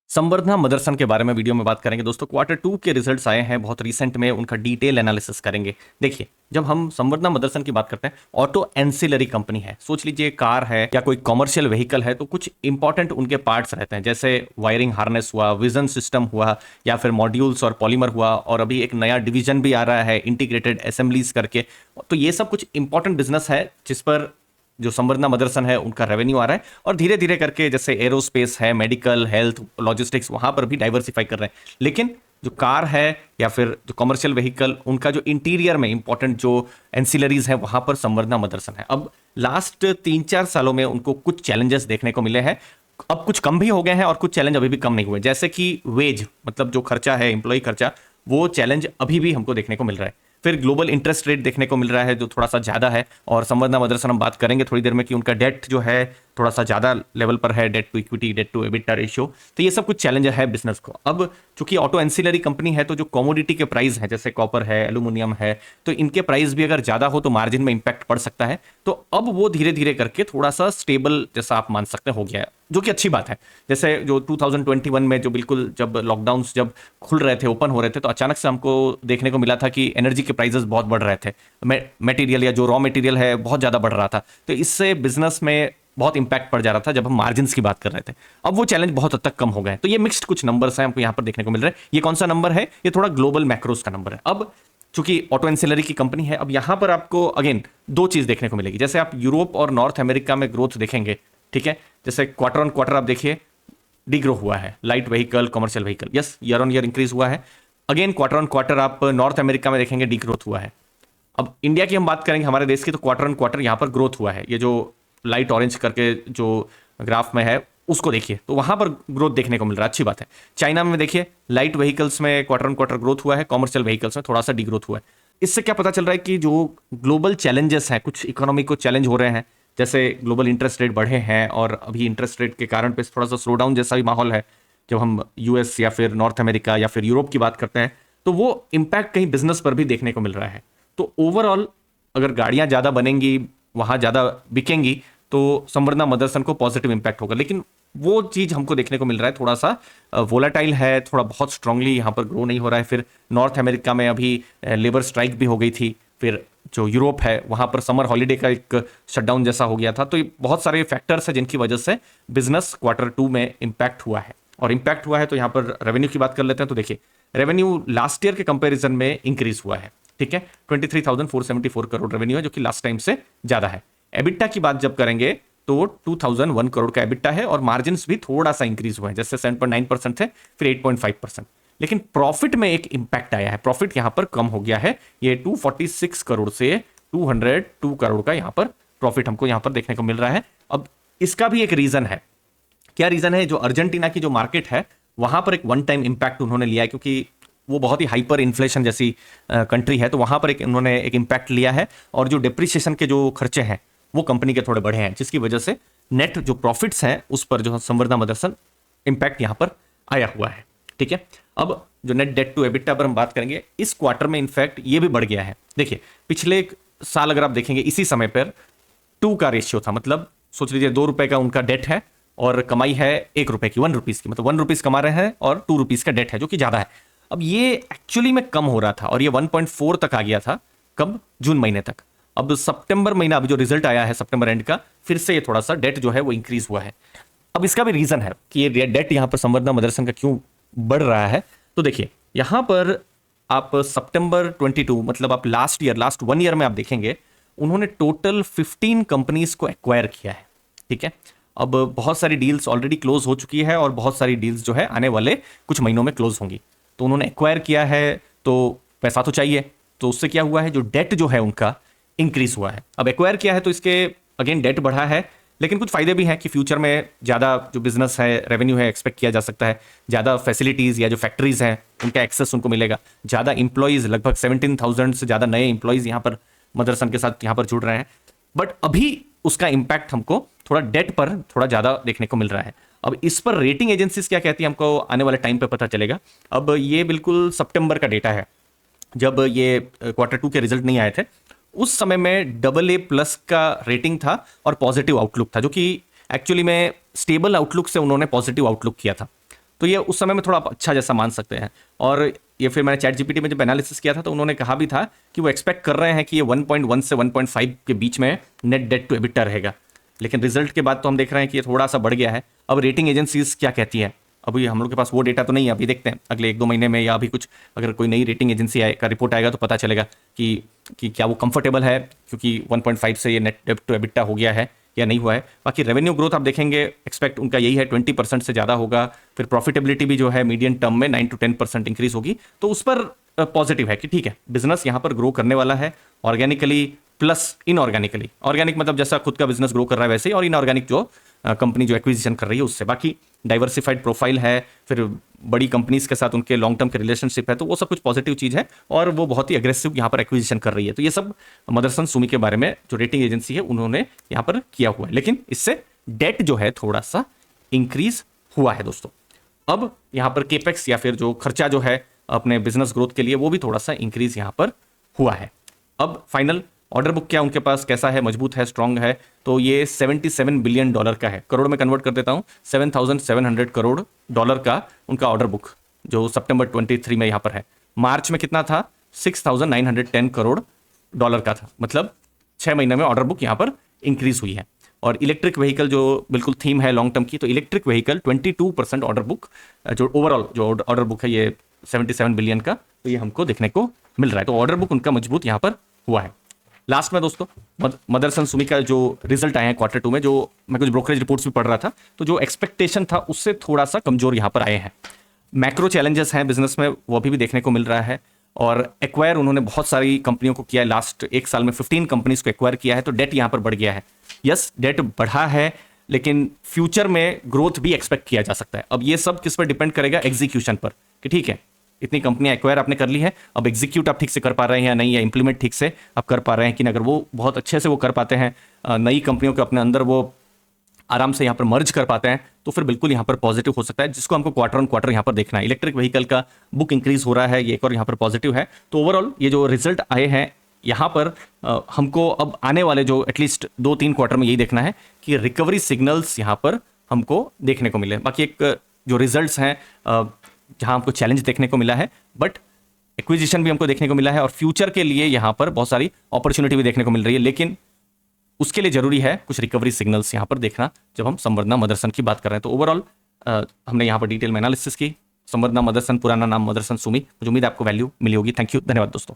संवर्धना मदरसन के बारे में वीडियो में बात करेंगे दोस्तों। क्वार्टर टू के रिजल्ट्स आए हैं बहुत रिसेंट में, उनका डिटेल एनालिसिस करेंगे। देखिए, जब हम संवर्धना मदरसन की बात करते हैं, ऑटो एंसिलरी कंपनी है। सोच लीजिए कार है या कोई कॉमर्शियल व्हीकल है, तो कुछ इंपॉर्टेंट उनके पार्ट्स रहते हैं, जैसे वायरिंग हार्नेस हुआ, विजन सिस्टम हुआ, या फिर मॉड्यूल्स और पॉलीमर हुआ, और अभी एक नया डिवीजन भी आ रहा है इंटीग्रेटेड असेंबलीज करके। तो ये सब कुछ इंपॉर्टेंट बिजनेस है जिस पर जो संवर्धना मदरसन है उनका रेवेन्यू आ रहा है, और धीरे धीरे करके जैसे एरोस्पेस है, मेडिकल, हेल्थ, लॉजिस्टिक्स, वहां पर भी डाइवर्सिफाई कर रहे हैं। लेकिन जो कार है या फिर जो कमर्शियल व्हीकल, उनका जो इंटीरियर में इंपॉर्टेंट जो एंसिलरीज है, वहां पर संवर्धना मदरसन है। अब लास्ट 3-4 सालों में उनको कुछ चैलेंजेस देखने को मिले हैं। अब कुछ कम भी हो गए हैं और कुछ चैलेंज अभी भी कम नहीं हुए, जैसे कि वेज, मतलब जो खर्चा है, एम्प्लॉय खर्चा, वो चैलेंज अभी भी हमको देखने को मिल रहा है। फिर ग्लोबल इंटरेस्ट रेट देखने को मिल रहा है जो थोड़ा सा ज़्यादा है, और संवर्धना मदरसन हम बात करेंगे थोड़ी देर में कि उनका डेट जो है थोड़ा सा ज़्यादा लेवल पर है, debt to equity, debt to EBITDA ratio. तो ये सब कुछ चैलेंज है बिजनेस को। अब चूंकि ऑटो एंसिलरी कंपनी है, तो जो कमोडिटी के प्राइस है, जैसे कॉपर है, एल्यूमिनियम है, तो इनके प्राइस भी अगर ज़्यादा हो तो मार्जिन में इंपैक्ट पड़ सकता है। तो अब वो धीरे धीरे करके थोड़ा सा स्टेबल, जैसा आप मान सकते हो गया है, जो कि अच्छी बात है। जैसे जो 2021 में जो बिल्कुल जब लॉकडाउन जब खुल रहे थे, ओपन हो रहे थे, तो अचानक से हमको देखने को मिला था कि एनर्जी के प्राइसेस बहुत बढ़ रहे थे, मटेरियल या जो रॉ मटेरियल है बहुत ज़्यादा बढ़ रहा था। तो इससे बिजनेस में बहुत इंपैक्ट पड़ जा रहा था जब हम मार्जिन्स की बात कर रहे थे। अब वो चैलेंज बहुत हद तक कम हो गए। तो ये मिक्स्ड कुछ नंबर्स हैं हमको यहाँ पर देखने को मिल रहे हैं। ये कौन सा नंबर है? ये थोड़ा ग्लोबल मैक्रोस का नंबर है। अब चूंकि ऑटो एंसिलरी की कंपनी है, अब यहाँ पर आपको अगेन दो चीज देखने को मिलेगी। जैसे आप यूरोप और नॉर्थ अमेरिका में ग्रोथ देखेंगे, ठीक है, जैसे क्वार्टर ऑन क्वार्टर आप देखिए डी ग्रो हुआ है, light vehicle, commercial vehicle, yes, year on year increase हुआ है। अगेन क्वार्टर ऑन क्वार्टर आप नॉर्थ अमेरिका में देखेंगे डी ग्रोथ हुआ है। अब इंडिया की हम बात करेंगे, हमारे देश की, तो क्वार्टर ऑन क्वार्टर यहाँ पर ग्रोथ हुआ है। ये जो लाइट ऑरेंज करके जो ग्राफ में है उसको देखिए, तो वहां पर ग्रोथ देखने को मिल रहा है, अच्छी बात है। चाइना में देखिए, लाइट व्हीकल्स में क्वार्टर ऑन क्वार्टर ग्रोथ हुआ है, कॉमर्शियल व्हीकल्स में थोड़ा सा डी ग्रोथ हुआ है। इससे क्या पता चल रहा है कि जो ग्लोबल चैलेंजेस हैं, कुछ इकोनॉमी को चैलेंज हो रहे हैं, जैसे ग्लोबल इंटरेस्ट रेट बढ़े हैं, और अभी इंटरेस्ट रेट के कारण पे थोड़ा सा स्लो डाउन जैसा भी माहौल है। जब हम यूएस या फिर नॉर्थ अमेरिका या फिर यूरोप की बात करते हैं, तो वो इम्पैक्ट कहीं बिजनेस पर भी देखने को मिल रहा है। तो ओवरऑल अगर गाड़ियां ज़्यादा बनेंगी, वहाँ ज़्यादा बिकेंगी, तो संवर्धना मदरसन को पॉजिटिव इंपैक्ट होगा। लेकिन वो चीज़ हमको देखने को मिल रहा है, थोड़ा सा वोलाटाइल है, थोड़ा बहुत स्ट्रांगली यहाँ पर ग्रो नहीं हो रहा है। फिर नॉर्थ अमेरिका में अभी लेबर स्ट्राइक भी हो गई थी। फिर जो यूरोप है वहाँ पर समर हॉलीडे का एक शटडाउन जैसा हो गया था। तो ये बहुत सारे फैक्टर्स हैं जिनकी वजह से बिजनेस क्वार्टर टू में इम्पैक्ट हुआ है। और इम्पैक्ट हुआ है तो यहाँ पर रेवेन्यू की बात कर लेते हैं। तो देखिए, रेवेन्यू लास्ट ईयर के कंपेरिजन में इंक्रीज हुआ है, ठीक है, 23,474 करोड़ रेवेन्यू है, जो कि लास्ट टाइम से ज्यादा है। एबिटा की बात जब करेंगे तो 2001 करोड़ का एबिटा है, और मार्जिन भी थोड़ा सा इंक्रीज हुए हैं, जैसे 7.9% थे, फिर 8.5%। लेकिन प्रॉफिट में एक इंपैक्ट आया है, प्रॉफिट यहां पर कम हो गया है। ये 246 करोड़ से 202 करोड़ का यहां पर प्रॉफिट हमको यहां पर देखने को मिल रहा है। अब इसका भी एक रीजन है। क्या रीजन है? जो अर्जेंटीना की जो मार्केट है, वहां पर एक वन टाइम इंपैक्ट उन्होंने लिया है, क्योंकि वो बहुत ही हाइपर इन्फ्लेशन जैसी कंट्री है। तो वहां पर एक उन्होंने एक इंपैक्ट लिया है, और जो डिप्रिसिएशन के जो खर्चे हैं वो कंपनी के थोड़े बढ़े हैं, जिसकी वजह से नेट जो प्रॉफिट्स हैं उस पर जो संवर्धना मदरसन इंपैक्ट यहां पर आया हुआ है, ठीक है। अब जो नेट डेट टू एबिटा पर हम बात करेंगे, इस क्वार्टर में इनफैक्ट ये भी बढ़ गया है। देखिए, पिछले एक साल अगर आप देखेंगे, इसी समय पर 2 का रेशियो था, मतलब सोच लीजिए 2 रुपए का उनका डेट है और कमाई है 1 रुपए की, 1 रुपीज की, मतलब 1 रुपीज कमा रहे हैं और 2 रुपीज का डेट है, जो कि ज्यादा है। अब ये एक्चुअली में कम हो रहा था, और ये 1.4 तक आ गया था, कब? जून महीने तक। अब सितंबर महीना, अभी जो रिजल्ट आया है सितंबर एंड का, फिर से ये थोड़ा सा डेट जो है वो इंक्रीज हुआ है। अब इसका भी रीजन है कि ये डेट यहां पर संवर्धना मदरसन का क्यों बढ़ रहा है। तो देखिए, यहां पर आप सितंबर 22, मतलब आप लास्ट 1 ईयर में आप देखेंगे, उन्होंने टोटल 15 कंपनीज को एक्वायर किया है, ठीक है। अब बहुत सारी डील्स ऑलरेडी क्लोज हो चुकी है, और बहुत सारी डील्स जो है आने वाले कुछ महीनों में क्लोज होंगी। तो उन्होंने एक्वायर किया है, तो पैसा तो चाहिए। तो उससे क्या हुआ है, जो डेट जो है उनका इंक्रीज हुआ है। अब एक्वायर किया है तो इसके अगेन डेट बढ़ा है, लेकिन कुछ फायदे भी हैं कि फ्यूचर में ज़्यादा जो बिजनेस है, रेवेन्यू है, एक्सपेक्ट किया जा सकता है। ज़्यादा फैसिलिटीज़ या जो फैक्ट्रीज हैं उनका एक्सेस उनको मिलेगा। ज़्यादा इंप्लॉइज़, लगभग 17,000 से ज़्यादा नए इंप्लॉइज़ यहाँ पर मदरसन के साथ यहाँ पर जुड़ रहे हैं। बट अभी उसका इम्पैक्ट हमको थोड़ा डेट पर थोड़ा ज़्यादा देखने को मिल रहा है। अब इस पर रेटिंग एजेंसीज क्या कहती है, हमको आने वाले टाइम पे पता चलेगा। अब ये बिल्कुल सितंबर का डेटा है, जब ये क्वार्टर टू के रिजल्ट नहीं आए थे, उस समय में AA+ का रेटिंग था और पॉजिटिव आउटलुक था, जो कि एक्चुअली में स्टेबल आउटलुक से उन्होंने पॉजिटिव आउटलुक किया था। तो ये उस समय में थोड़ा अच्छा जैसा मान सकते हैं। और ये फिर मैंने चैट जीपीटी में जब एनालिसिस किया था तो उन्होंने कहा भी था कि वो एक्सपेक्ट कर रहे हैं कि ये 1.1 से 1.5 के बीच में नेट डेट टू एबिटा रहेगा। लेकिन रिजल्ट के बाद तो हम देख रहे हैं कि ये थोड़ा सा बढ़ गया है। अब रेटिंग एजेंसीज क्या कहती है, अभी हम लोग के पास वो डेटा तो नहीं है, अभी देखते हैं अगले 1-2 महीने में या अभी कुछ अगर कोई नई रेटिंग एजेंसी का रिपोर्ट आएगा तो पता चलेगा कि क्या वो कंफर्टेबल है, क्योंकि 1.5 से ये नेट डेट टू एबिटा हो गया है या नहीं हुआ है। बाकी रेवेन्यू ग्रोथ आप देखेंगे, एक्सपेक्ट उनका यही है 20% से ज़्यादा होगा। फिर प्रॉफिटेबिलिटी भी जो है मीडियम टर्म में 9 to 10% इंक्रीज होगी, तो उस पर पॉजिटिव है कि ठीक है बिजनेस यहाँ पर ग्रो करने वाला है ऑर्गेनिकली प्लस इनऑर्गेनिकली। ऑर्गेनिक मतलब जैसा खुद का बिजनेस ग्रो कर रहा है वैसे ही, और इनऑर्गेनिक जो कंपनी जो एक्विजिशन कर रही है उससे। बाकी डाइवर्सिफाइड प्रोफाइल है, फिर बड़ी कंपनीज के साथ उनके लॉन्ग टर्म के रिलेशनशिप है, तो वो सब कुछ पॉजिटिव चीज़ है और वो बहुत ही अग्रेसिव यहाँ पर एक्विजिशन कर रही है। तो ये सब मदरसन सुमी के बारे में जो रेटिंग एजेंसी है उन्होंने यहाँ पर किया हुआ है। लेकिन इससे डेट जो है थोड़ा सा इंक्रीज हुआ है दोस्तों। अब यहाँ पर केपेक्स या फिर जो खर्चा जो है अपने बिजनेस ग्रोथ के लिए वो भी थोड़ा सा इंक्रीज यहाँ पर हुआ है। अब फाइनल ऑर्डर बुक क्या उनके पास कैसा है, मजबूत है, स्ट्रांग है, तो ये $77 बिलियन का है। करोड़ में कन्वर्ट कर देता हूँ, 7,700 करोड़ डॉलर का उनका ऑर्डर बुक जो सितंबर 23 में यहाँ पर है। मार्च में कितना था, 6,910 करोड़ डॉलर का था, मतलब 6 महीने में ऑर्डर बुक यहाँ पर इंक्रीज हुई है। और इलेक्ट्रिक व्हीकल जो बिल्कुल थीम है लॉन्ग टर्म की, तो इलेक्ट्रिक व्हीकल 22% ऑर्डर बुक, जो ओवरऑल जो ऑर्डर बुक है ये 77 बिलियन का, तो ये हमको देखने को मिल रहा है। तो ऑर्डर बुक उनका मजबूत यहाँ पर हुआ है। लास्ट में दोस्तों मदरसन सुमी का जो रिजल्ट आए हैं Q2 में, जो मैं कुछ ब्रोकरेज रिपोर्ट्स भी पढ़ रहा था, तो जो एक्सपेक्टेशन था उससे थोड़ा सा कमजोर यहाँ पर आए हैं। मैक्रो चैलेंजेस हैं बिजनेस में, वो अभी भी देखने को मिल रहा है। और एक्वायर उन्होंने बहुत सारी कंपनियों को किया है, लास्ट एक साल में 15 कंपनीज को एक्वायर किया है, तो डेट यहाँ पर बढ़ गया है। यस, डेट बढ़ा है, लेकिन फ्यूचर में ग्रोथ भी एक्सपेक्ट किया जा सकता है। अब ये सब किस पर डिपेंड करेगा, एग्जीक्यूशन पर, कि ठीक है इतनी कंपनियां एक्वायर आपने कर ली है, अब एग्जीक्यूट आप ठीक से कर पा रहे हैं या नहीं, या इंप्लीमेंट ठीक से आप कर पा रहे हैं कि नहीं। अगर वो बहुत अच्छे से वो कर पाते हैं, नई कंपनियों के अपने अंदर वो आराम से यहाँ पर मर्ज कर पाते हैं, तो फिर बिल्कुल यहाँ पर पॉजिटिव हो सकता है, जिसको हमको क्वार्टर ऑन क्वार्टर यहाँ पर देखना है। इलेक्ट्रिक व्हीकल का बुक इंक्रीज हो रहा है, ये एक और यहाँ पर पॉजिटिव है। तो ओवरऑल ये जो रिजल्ट आए हैं यहाँ पर हमको अब आने वाले जो एटलीस्ट 2-3 क्वार्टर में यही देखना है कि रिकवरी सिग्नल्स यहाँ पर हमको देखने को मिले। बाकी एक जो रिजल्ट्स हैं जहाँ हमको चैलेंज देखने को मिला है, बट एक्विजिशन भी हमको देखने को मिला है, और फ्यूचर के लिए यहाँ पर बहुत सारी अपॉर्चुनिटी भी देखने को मिल रही है। लेकिन उसके लिए जरूरी है कुछ रिकवरी सिग्नल्स यहाँ पर देखना जब हम संवर्धना मदरसन की बात कर रहे हैं। तो ओवरऑल हमने यहाँ पर डिटेल में एनालिसिस की संवर्धना मदरसन, पुराना नाम मदरसन सुमी। मुझे उम्मीद है आपको वैल्यू मिली होगी। थैंक यू, धन्यवाद दोस्तों।